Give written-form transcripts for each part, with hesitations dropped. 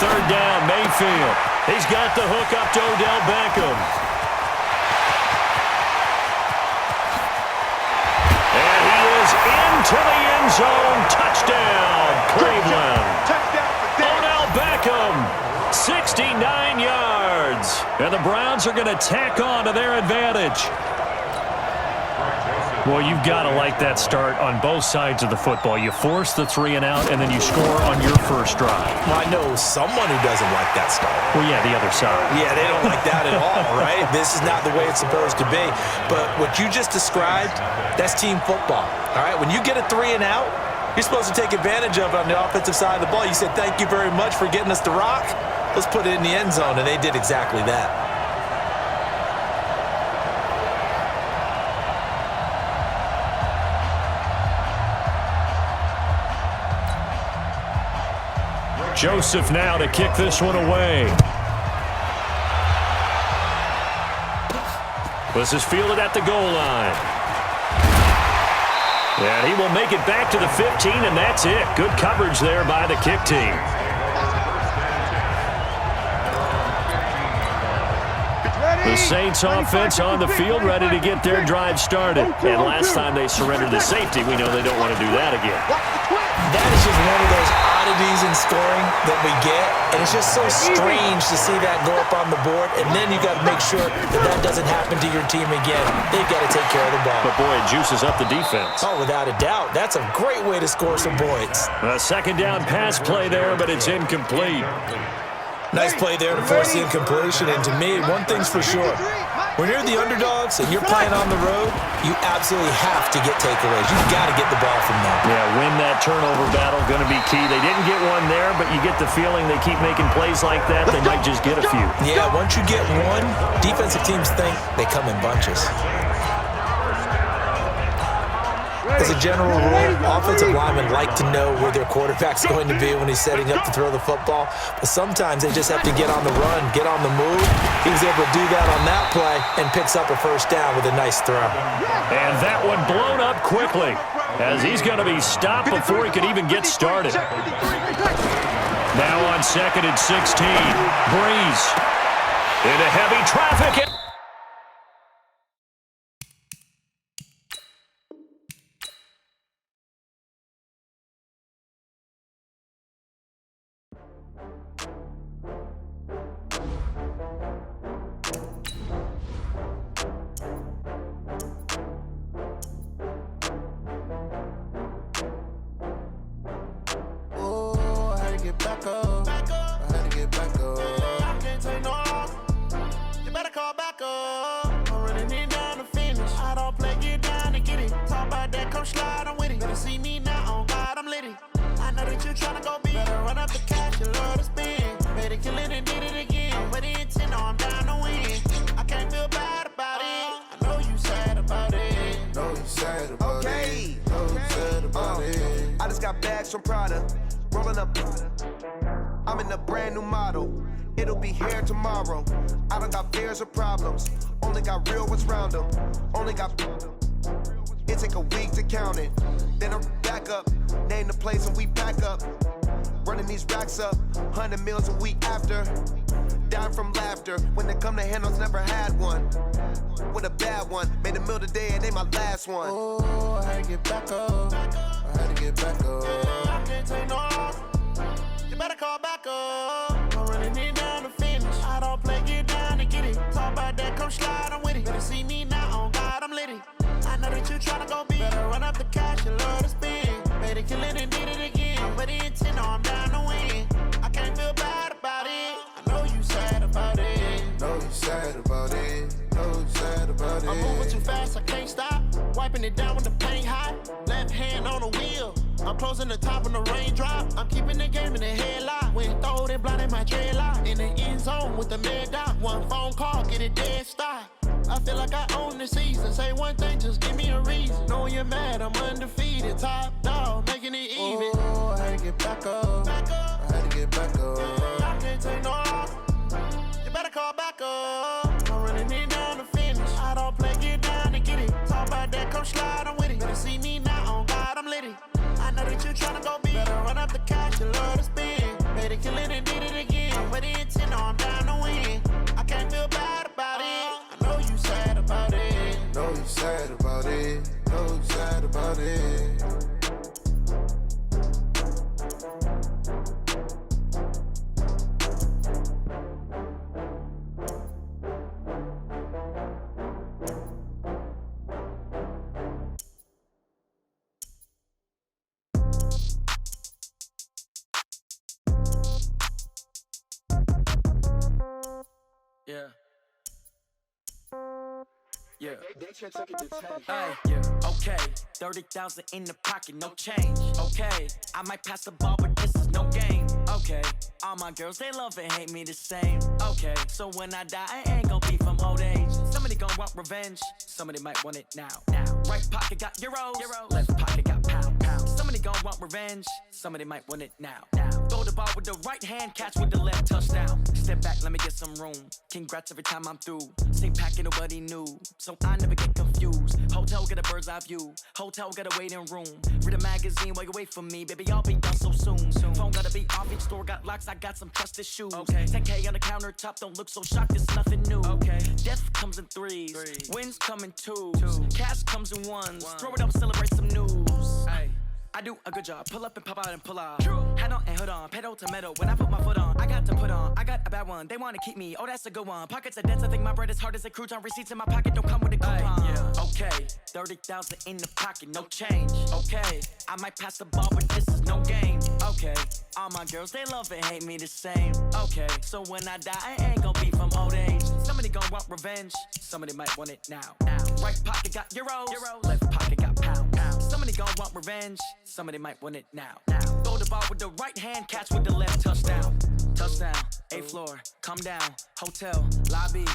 third down, Mayfield. He's got the hook up to Odell Beckham. And he is into the end zone. Touchdown, Cleveland. Odell Beckham, 69 yards. And the Browns are going to tack on to their advantage. Well, you've got to like that start on both sides of the football. You force the 3 and out, and then you score on your first drive. Well, I know someone who doesn't like that start. Well, yeah, the other side. Yeah, they don't like that at all, right? This is not the way it's supposed to be. But what you just described, that's team football, all right? When you get a 3 and out, you're supposed to take advantage of it on the offensive side of the ball. You said, thank you very much for getting us the rock. Let's put it in the end zone, and they did exactly that. Joseph now to kick this one away. This is fielded at the goal line. And he will make it back to the 15, and that's it. Good coverage there by the kick team. The Saints offense on the field, ready to get their drive started. And last time they surrendered the safety, we know they don't want to do that again. That is just one of those oddities in scoring that we get, and it's just so strange to see that go up on the board, and then you got to make sure that that doesn't happen to your team again. They've got to take care of the ball. But, boy, it juices up the defense. Oh, without a doubt. That's a great way to score some points. A second down pass play there, but it's incomplete. Nice play there to force the incompletion, and to me, one thing's for sure. When you're the underdogs and you're playing on the road, you absolutely have to get takeaways. You've got to get the ball from them. Yeah, win that turnover battle, going to be key. They didn't get one there, but you get the feeling they keep making plays like that, they might just get a few. Yeah, once you get one, defensive teams think they come in bunches. As a general rule, offensive linemen like to know where their quarterback's going to be when he's setting up to throw the football. But sometimes they just have to get on the run, get on the move. He was able to do that on that play and picks up a first down with a nice throw. And that one blown up quickly as he's going to be stopped before he could even get started. Now on 2nd and 16, Breeze into heavy traffic. I just got bags from Prada, rolling up. I'm in a brand new model. It'll be here tomorrow. I don't got fears or problems. Only got real ones round them. Only got. It take a week to count it. Then I'm back up. Name the place and we back up. Running these racks up. 100 meals a week after. Dying from laughter. When they come to handles, never had one. With a bad one. Made a meal today and they my last one. Oh, I had to get back up. I had to get back up. I can't take no off. You better call back up. I'm running it down to finish. I don't play, get down to get it. Talk about that, come slide, I'm with it. Better see me now, on God, I'm litty. I know that you tryna go big. Better run up the cash, you love to spin. Made a killing and did it again. With the intent, no, I'm down to win. I can't feel bad about it. I know you sad about it. Know you sad about it. Know you sad about it. I'm moving too fast, I can't stop. Wiping it down with the paint hot. Left hand on the wheel. I'm closing the top when the raindrop. I'm keeping the game in the headlock. When throwed and blinded my dreadlock. In the end zone with the mad dot. One phone call, get it dead stop. I feel like I own the season. Say one thing, just give me a reason. Knowing you're mad, I'm undefeated. Top dog, making it even. Oh, I had to get back up. Back up. I had to get back up. I can't take no off. You better call back up. I'm running it down to finish. I don't play, get down to get it. Talk about that, come slide, I'm with it. Better see me now, on God, I'm litty. I know that you tryna go big. Better run up the cash, you love to spin. Made Somebody kill it and did it again. But the intent, no, I'm down to win. I can't feel bad about it. I know you sad about it. Know you sad about it. Know you sad about it. Yeah. Yeah. Hey, yeah. Okay. 30,000 in the pocket, no change. Okay. I might pass the ball, but this is no game. Okay. All my girls, they love and hate me the same. Okay. So when I die, I ain't gon' be from old age. Somebody gon' want revenge. Somebody might want it now. Right pocket got euros. Left pocket got pounds. Somebody gon' want revenge. Somebody might want it now. Throw the ball with the right hand, catch with the left, touchdown. Step back, let me get some room. Congrats every time I'm through. Same packet, nobody knew, so I never get confused. Hotel get a bird's eye view. Hotel got a waiting room. Read a magazine while you wait for me, baby. I'll be done so soon. Phone gotta be off. Each store got locks. I got some trusted shoes. Okay. 10K on the countertop. Don't look so shocked. It's nothing new. Okay. Death comes in threes. Wins come in twos. Cash comes in ones. Throw it up, celebrate some news. Ay. I do a good job. Pull up and pop out and pull out. Hat on and hood on. Pedal to metal. When I put my foot on, I got to put on. I got a bad one. They want to keep me. Oh, that's a good one. Pockets are dense. I think my bread is hard as a crouton. Receipts in my pocket don't come with a coupon. Yeah. Okay. 30,000 in the pocket. No change. Okay. I might pass the ball, but this is no game. Okay. All my girls, they love and hate me the same. Okay. So when I die, I ain't gon' be from old age. Somebody gon' want revenge. Somebody might want it now. Right pocket got euros. Left pocket got pounds. Somebody gon' want revenge. Somebody might want it now. Throw the ball with the right hand, catch with the left, touchdown. Touchdown, 8th floor, come down, hotel, lobby.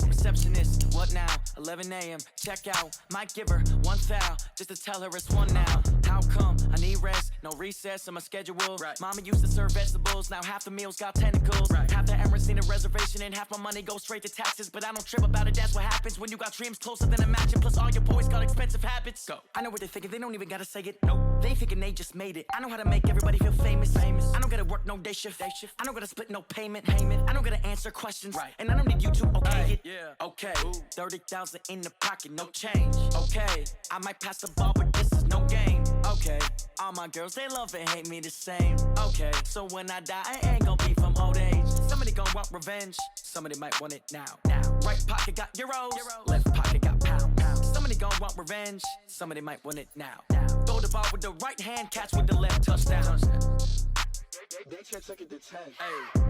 Receptionist, what now? 11 a.m., check out. Might give her one foul, just to tell her it's one now. How come? I need rest, no recess in my schedule. Right. Mama used to serve vegetables, now half the meals got tentacles. Right. Half the Emirates need a reservation and half my money goes straight to taxes. But I don't trip about it, that's what happens when you got dreams closer than a mansion. Plus all your boys got expensive habits. Go. I know what they're thinking, they don't even gotta say it. Nope. They thinking they just made it. I know how to make everybody feel famous. I don't gotta work no day shift. I don't gotta split no payment. I don't gotta answer questions. Right. And I don't need you to okay it. Yeah. Okay. 30,000 in the pocket, no change. Okay. I might pass the ball, but this is no game. Okay. All my girls, they love and hate me the same. Okay. So when I die, I ain't gon' be from old age. Somebody gon' want revenge. Somebody might want it now. Right pocket got euros. Left pocket got pounds. Somebody gon' want revenge. Somebody might want it now. Throw the ball with the right hand, catch with the left, touchdown. They took it to 10. Hey.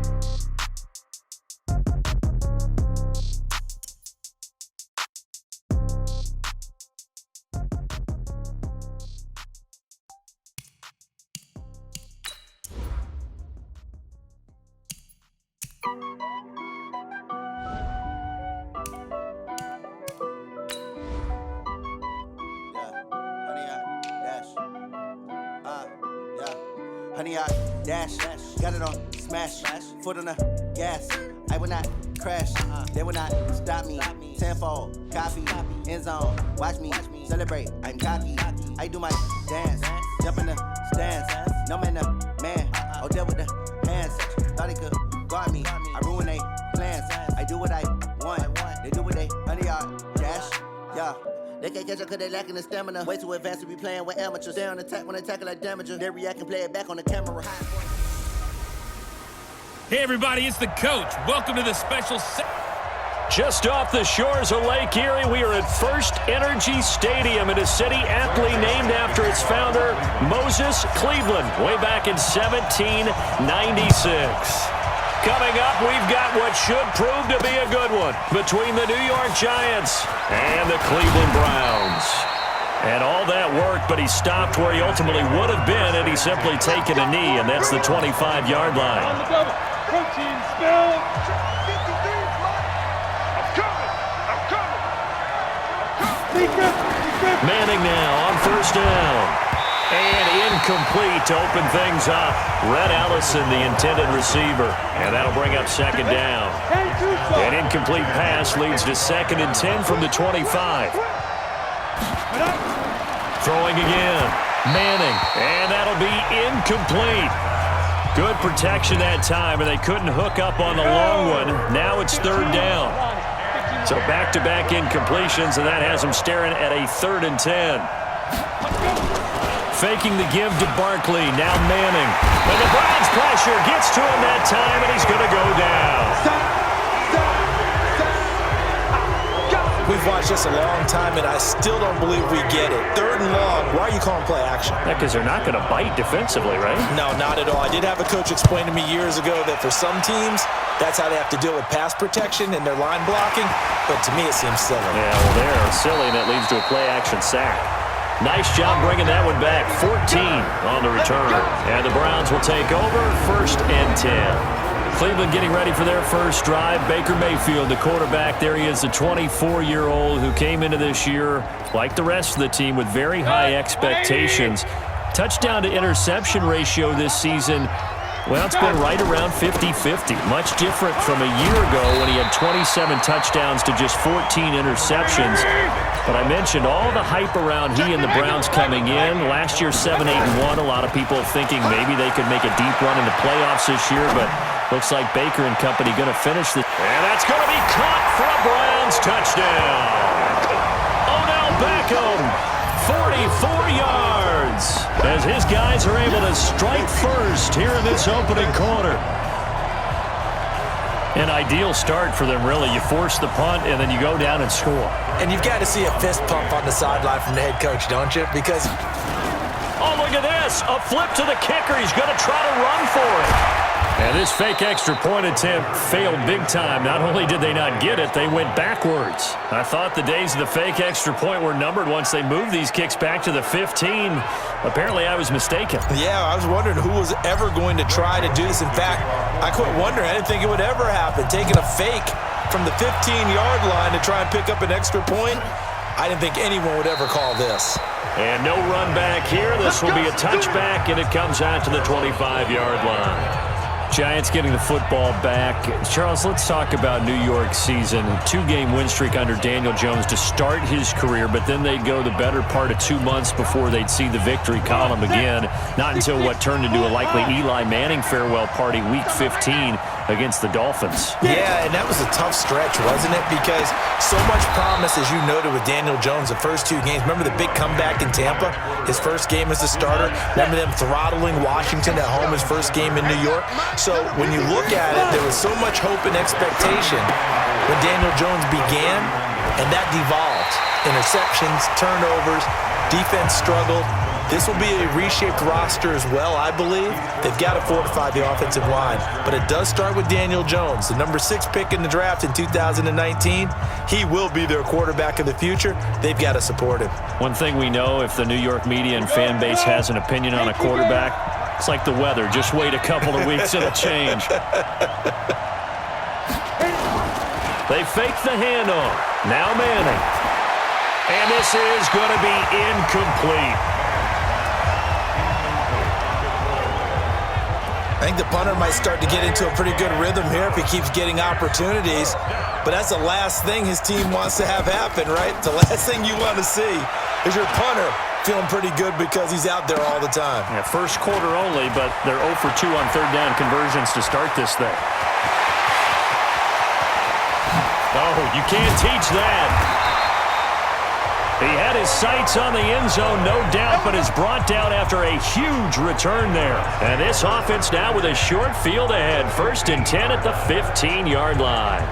Honey, I dash, got it on smash, foot on the gas. I will not crash, they will not stop me. Tenfold, copy, end zone, watch me celebrate. I'm cocky, I do my dance, jump in the stands. No man, the man, oh deal with the hands. Thought he could guard me, I ruin they plans. I do what I want, they do what they honey, I dash, yeah. They can't catch up cause they lacking the stamina. Way too advanced to be playing with amateurs. Stay on attack when they tackle like damager. They react and play it back on the camera. Hey everybody, it's the coach. Welcome to the special Just off the shores of Lake Erie, we are at First Energy Stadium in a city aptly named after its founder, Moses Cleveland, way back in 1796. Coming up, we've got what should prove to be a good one between the New York Giants and the Cleveland Browns. And all that worked, but he stopped where he ultimately would have been had he simply taken a knee, and that's the 25-yard line. On the double. Protein spill. I'm coming. Manning now on first down. And incomplete to open things up. Red Allison, the intended receiver. And that'll bring up second down. An incomplete pass leads to 2nd and 10 from the 25. Throwing again. Manning. And that'll be incomplete. Good protection that time, and they couldn't hook up on the long one. Now it's third down. So back-to-back incompletions, and that has them staring at a 3rd and 10. Faking the give to Barkley. Now Manning. And the Browns pressure gets to him that time, and he's going to go down. We've watched this a long time, and I still don't believe we get it. 3rd and long. Why are you calling play action? Yeah, because they're not going to bite defensively, right? No, not at all. I did have a coach explain to me years ago that for some teams, that's how they have to deal with pass protection and their line blocking. But to me, it seems silly. Yeah, well, they're silly, and that leads to a play-action sack. Nice job bringing that one back. 14 on the return. And the Browns will take over 1st and 10. Cleveland getting ready for their first drive. Baker Mayfield, the quarterback. There he is, the 24-year-old who came into this year, like the rest of the team, with very high expectations. Touchdown to interception ratio this season, well, it's been right around 50-50. Much different from a year ago when he had 27 touchdowns to just 14 interceptions. But I mentioned all the hype around he and the Browns coming in. Last year, 7-8-1. A lot of people thinking maybe they could make a deep run in the playoffs this year, but looks like Baker and company going to finish this. And that's going to be caught for a Browns touchdown. Odell Beckham, 44 yards, as his guys are able to strike first here in this opening quarter. An ideal start for them, really. You force the punt, and then you go down and score. And you've got to see a fist pump on the sideline from the head coach, don't you? Because... oh, look at this. A flip to the kicker. He's going to try to run for it. And this fake extra point attempt failed big time. Not only did they not get it, they went backwards. I thought the days of the fake extra point were numbered once they moved these kicks back to the 15. Apparently, I was mistaken. Yeah, I was wondering who was ever going to try to do this. In fact, I quit wondering. I didn't think it would ever happen. Taking a fake from the 15-yard line to try and pick up an extra point, I didn't think anyone would ever call this. And no run back here. This will be a touchback, and it comes out to the 25-yard line. Giants getting the football back. Charles, let's talk about New York's season. 2-game win streak under Daniel Jones to start his career, but then they'd go the better part of 2 months before they'd see the victory column again. Not until what turned into a likely Eli Manning farewell party week 15 against the Dolphins. Yeah, and that was a tough stretch, wasn't it? Because so much promise, as you noted, with Daniel Jones the first 2 games. Remember the big comeback in Tampa? His first game as a starter. Remember them throttling Washington at home his first game in New York? So when you look at it, there was so much hope and expectation when Daniel Jones began, and that devolved. Interceptions, turnovers, defense struggled. This will be a reshaped roster as well, I believe. They've got to fortify the offensive line. But it does start with Daniel Jones, the number 6 pick in the draft in 2019. He will be their quarterback of the future. They've got to support him. One thing we know, if the New York media and fan base has an opinion on a quarterback, it's like the weather. Just wait a couple of weeks, it'll change. They fake the handoff. Now Manning. And this is going to be incomplete. I think the punter might start to get into a pretty good rhythm here if he keeps getting opportunities. But that's the last thing his team wants to have happen, right? The last thing you want to see is your punter feeling pretty good because he's out there all the time. Yeah, first quarter only, but they're 0 for 2 on third down conversions to start this thing. Oh, you can't teach that. He had his sights on the end zone, no doubt, but is brought down after a huge return there. And this offense now with a short field ahead. 1st and 10 at the 15-yard line.